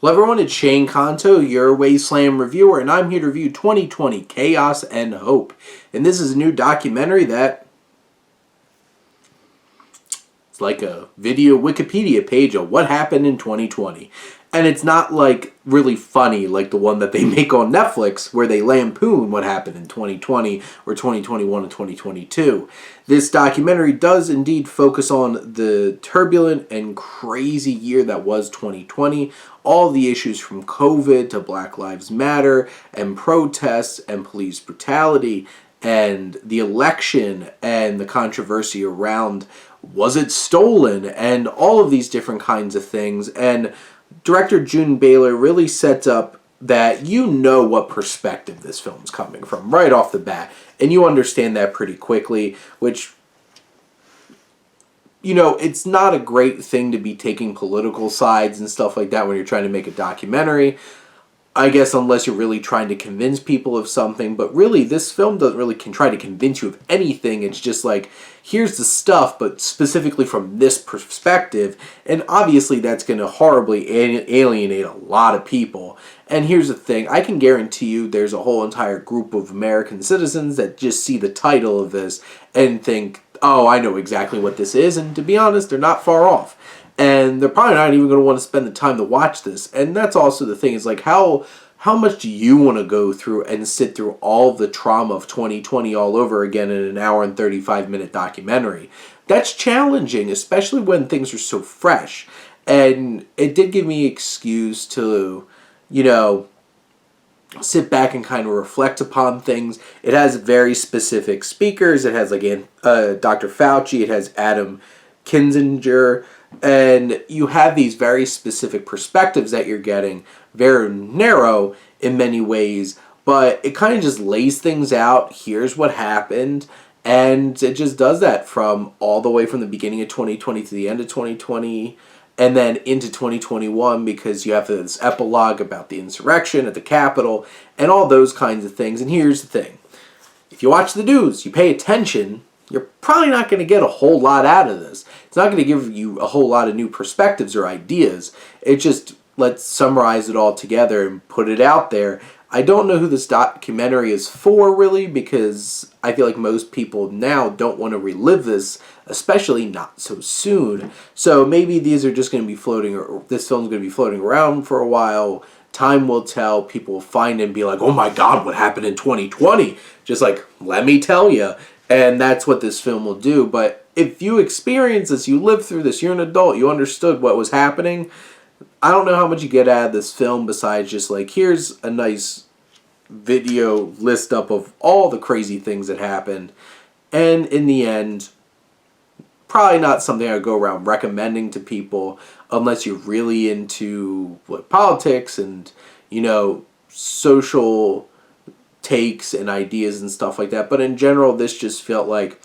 Hello everyone, it's Shane Kanto, your Wasteland reviewer, and I'm here to review 2020 Chaos and Hope. And this is a new documentary that it's like a video Wikipedia page of what happened in 2020. And it's not like really funny like the one that they make on Netflix where they lampoon what happened in 2020 or 2021 and 2022. This documentary does indeed focus on the turbulent and crazy year that was 2020. All the issues from COVID to Black Lives Matter and protests and police brutality and the election and the controversy around was it stolen and all of these different kinds of things. And director June Baylor really sets up that you know what perspective this film's coming from right off the bat, and you understand that pretty quickly, which, you know, it's not a great thing to be taking political sides and stuff like that when you're trying to make a documentary, I guess, unless you're really trying to convince people of something. But really, this film doesn't really try to convince you of anything. It's just like, here's the stuff, but specifically from this perspective. And obviously, that's going to horribly alienate a lot of people. And here's the thing. I can guarantee you there's a whole entire group of American citizens that just see the title of this and think, oh, I know exactly what this is. And to be honest, they're not far off. And they're probably not even going to want to spend the time to watch this. And that's also the thing, is like, how much do you want to go through and sit through all the trauma of 2020 all over again in an hour and 35-minute documentary? That's challenging, especially when things are so fresh. And it did give me an excuse to, you know, sit back and kind of reflect upon things. It has very specific speakers. It has, like, Dr. Fauci. It has Adam Kinzinger. And you have these very specific perspectives that you're getting, very narrow in many ways, but it kind of just lays things out. Here's what happened, and it just does that from all the way from the beginning of 2020 to the end of 2020, and then into 2021, because you have this epilogue about the insurrection at the Capitol and all those kinds of things. And here's the thing. If you watch the news, you pay attention, you're probably not going to get a whole lot out of this. It's not going to give you a whole lot of new perspectives or ideas. It just, let's summarize it all together and put it out there. I don't know who this documentary is for, really, because I feel like most people now don't want to relive this, especially not so soon. So maybe these are just going to be floating, or this film's going to be floating around for a while. Time will tell. People will find it and be like, oh my God, what happened in 2020? Just like, let me tell you. And that's what this film will do. But if you experience this, you lived through this, you're an adult, you understood what was happening, I don't know how much you get out of this film besides just like, here's a nice video list up of all the crazy things that happened. And in the end, probably not something I would go around recommending to people unless you're really into politics and, you know, social takes and ideas and stuff like that. But in general, this just felt like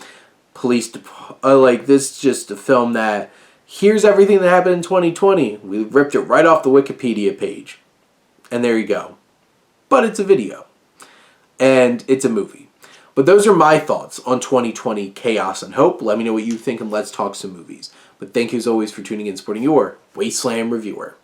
this just a film that, here's everything that happened in 2020. We ripped it right off the Wikipedia page. And there you go. But it's a video. And it's a movie. But those are my thoughts on 2020 Chaos and Hope. Let me know what you think, and let's talk some movies. But thank you as always for tuning in and supporting your Wasteland reviewer.